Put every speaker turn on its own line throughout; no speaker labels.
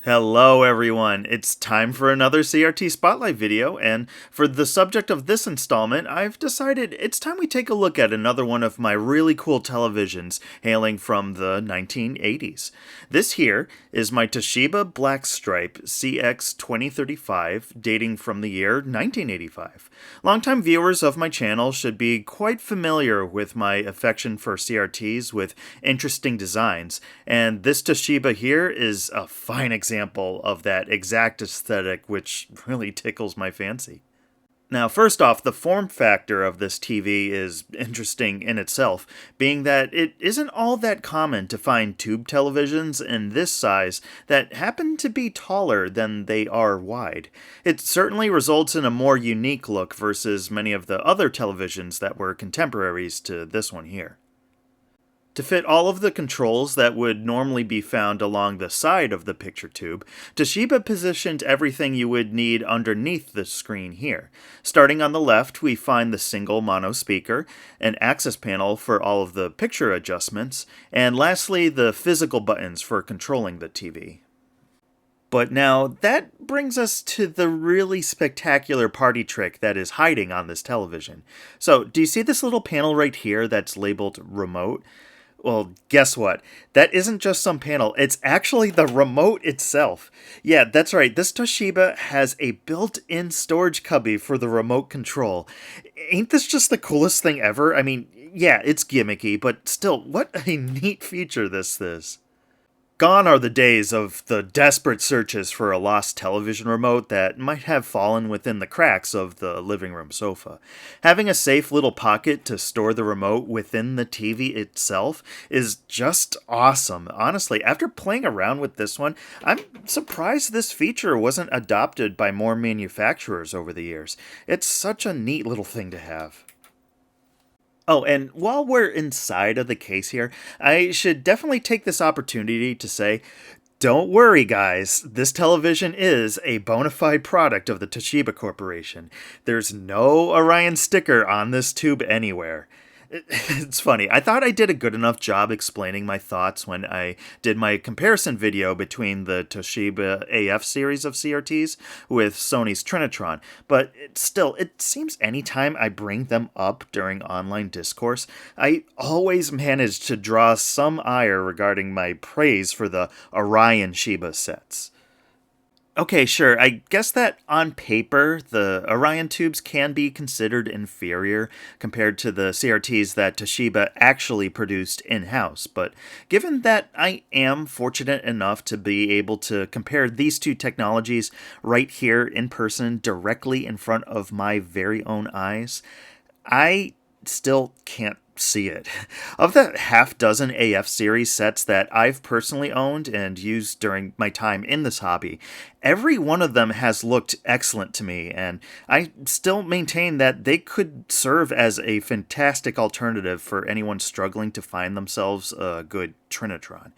Hello everyone, it's time for another CRT Spotlight video, and for the subject of this installment, I've decided it's time we take a look at another one of my really cool televisions hailing from the 1980s. This here is my Toshiba Blackstripe CX2035, dating from the year 1985. Longtime viewers of my channel should be quite familiar with my affection for CRTs with interesting designs, and this Toshiba here is a fine example of that exact aesthetic, which really tickles my fancy. Now, first off, the form factor of this TV is interesting in itself, being that it isn't all that common to find tube televisions in this size that happen to be taller than they are wide. It certainly results in a more unique look versus many of the other televisions that were contemporaries to this one here. To fit all of the controls that would normally be found along the side of the picture tube, Toshiba positioned everything you would need underneath the screen here. Starting on the left, we find the single mono speaker, an access panel for all of the picture adjustments, and lastly, the physical buttons for controlling the TV. But now, that brings us to the really spectacular party trick that is hiding on this television. So, do you see this little panel right here that's labeled remote? Well, guess what? That isn't just some panel, it's actually the remote itself. Yeah, that's right, this Toshiba has a built-in storage cubby for the remote control. Ain't this just the coolest thing ever? I mean, yeah, it's gimmicky, but still, what a neat feature this is. Gone are the days of the desperate searches for a lost television remote that might have fallen within the cracks of the living room sofa. Having a safe little pocket to store the remote within the TV itself is just awesome. Honestly, after playing around with this one, I'm surprised this feature wasn't adopted by more manufacturers over the years. It's such a neat little thing to have. Oh, and while we're inside of the case here, I should definitely take this opportunity to say, don't worry, guys. This television is a bona fide product of the Toshiba Corporation. There's no Orion sticker on this tube anywhere. It's funny. I thought I did a good enough job explaining my thoughts when I did my comparison video between the Toshiba AF series of CRTs with Sony's Trinitron, but it seems anytime I bring them up during online discourse, I always manage to draw some ire regarding my praise for the Orion Shiba sets. Okay, sure. I guess that on paper, the Orion tubes can be considered inferior compared to the CRTs that Toshiba actually produced in-house, but given that I am fortunate enough to be able to compare these two technologies right here in person directly in front of my very own eyes, I still can't see it. Of the half dozen AF series sets that I've personally owned and used during my time in this hobby, every one of them has looked excellent to me, and I still maintain that they could serve as a fantastic alternative for anyone struggling to find themselves a good Trinitron.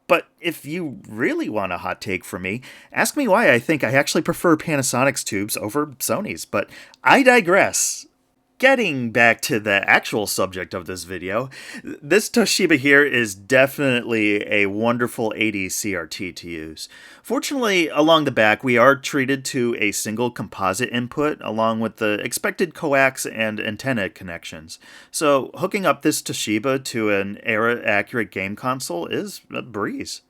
But if you really want a hot take from me, ask me why I think I actually prefer Panasonic's tubes over Sony's, but I digress. Getting back to the actual subject of this video, this Toshiba here is definitely a wonderful 80s CRT to use. Fortunately, along the back, we are treated to a single composite input along with the expected coax and antenna connections. So hooking up this Toshiba to an era-accurate game console is a breeze.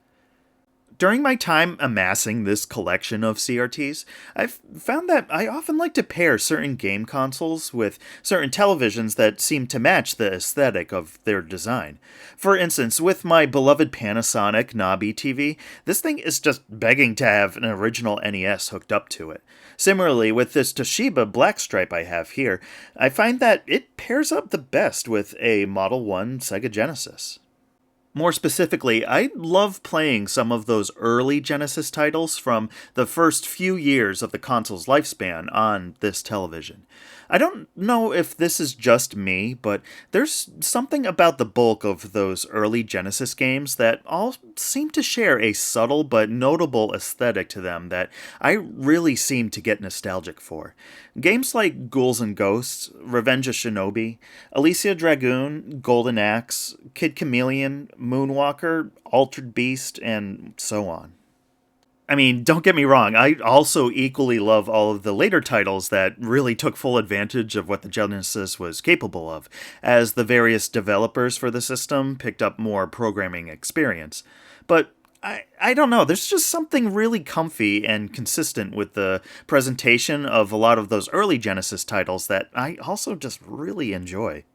During my time amassing this collection of CRTs, I've found that I often like to pair certain game consoles with certain televisions that seem to match the aesthetic of their design. For instance, with my beloved Panasonic Nabi TV, this thing is just begging to have an original NES hooked up to it. Similarly, with this Toshiba Blackstripe I have here, I find that it pairs up the best with a Model 1 Sega Genesis. More specifically, I love playing some of those early Genesis titles from the first few years of the console's lifespan on this television. I don't know if this is just me, but there's something about the bulk of those early Genesis games that all seem to share a subtle but notable aesthetic to them that I really seem to get nostalgic for. Games like Ghouls and Ghosts, Revenge of Shinobi, Alicia Dragoon, Golden Axe, Kid Chameleon, Moonwalker, Altered Beast, and so on. I mean, don't get me wrong, I also equally love all of the later titles that really took full advantage of what the Genesis was capable of, as the various developers for the system picked up more programming experience. But I don't know, there's just something really comfy and consistent with the presentation of a lot of those early Genesis titles that I also just really enjoy.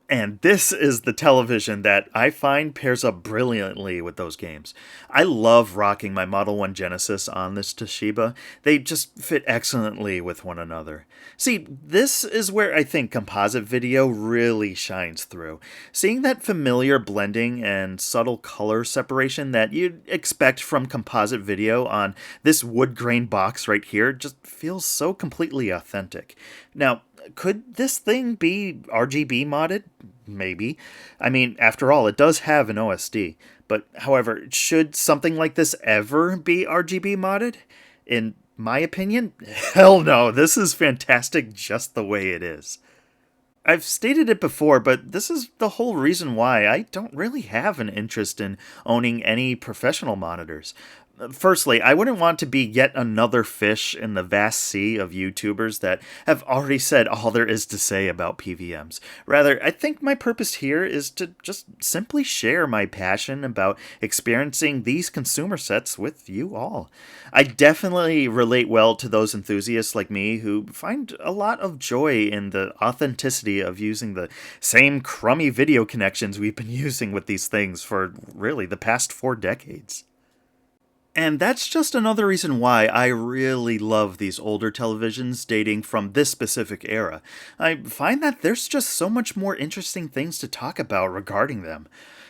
And this is the television that I find pairs up brilliantly with those games. I love rocking my Model 1 Genesis on this Toshiba. They just fit excellently with one another. See, this is where I think composite video really shines through. Seeing that familiar blending and subtle color separation that you'd expect from composite video on this wood grain box right here just feels so completely authentic. Now, could this thing be RGB modded? Maybe. I mean, after all, it does have an OSD. But, however, should something like this ever be RGB modded? In my opinion, hell no. This is fantastic just the way it is. I've stated it before, but this is the whole reason why I don't really have an interest in owning any professional monitors. Firstly, I wouldn't want to be yet another fish in the vast sea of YouTubers that have already said all there is to say about PVMs. Rather, I think my purpose here is to just simply share my passion about experiencing these consumer sets with you all. I definitely relate well to those enthusiasts like me who find a lot of joy in the authenticity of using the same crummy video connections we've been using with these things for really the past 4 decades. And that's just another reason why I really love these older televisions dating from this specific era. I find that there's just so much more interesting things to talk about regarding them.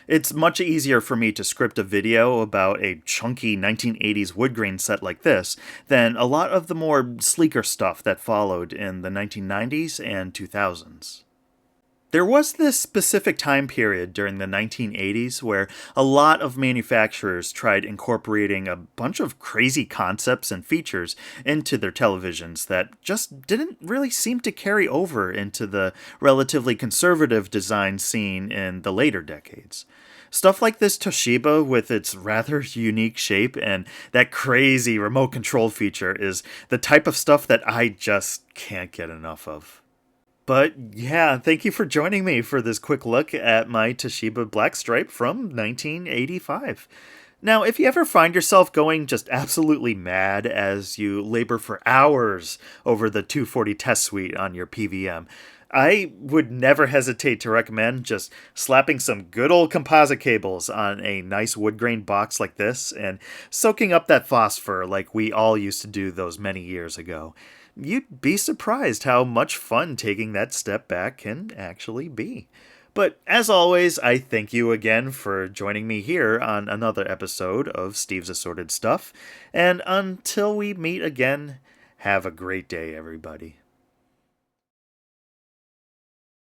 It's much easier for me to script a video about a chunky 1980s wood grain set like this than a lot of the more sleeker stuff that followed in the 1990s and 2000s. There was this specific time period during the 1980s where a lot of manufacturers tried incorporating a bunch of crazy concepts and features into their televisions that just didn't really seem to carry over into the relatively conservative design scene in the later decades. Stuff like this Toshiba with its rather unique shape and that crazy remote control feature is the type of stuff that I just can't get enough of. But yeah, thank you for joining me for this quick look at my Toshiba Blackstripe from 1985. Now, if you ever find yourself going just absolutely mad as you labor for hours over the 240 test suite on your PVM, I would never hesitate to recommend just slapping some good old composite cables on a nice wood grain box like this and soaking up that phosphor like we all used to do those many years ago. You'd be surprised how much fun taking that step back can actually be. But as always, I thank you again for joining me here on another episode of Steve's Assorted Stuff. And until we meet again, have a great day, everybody.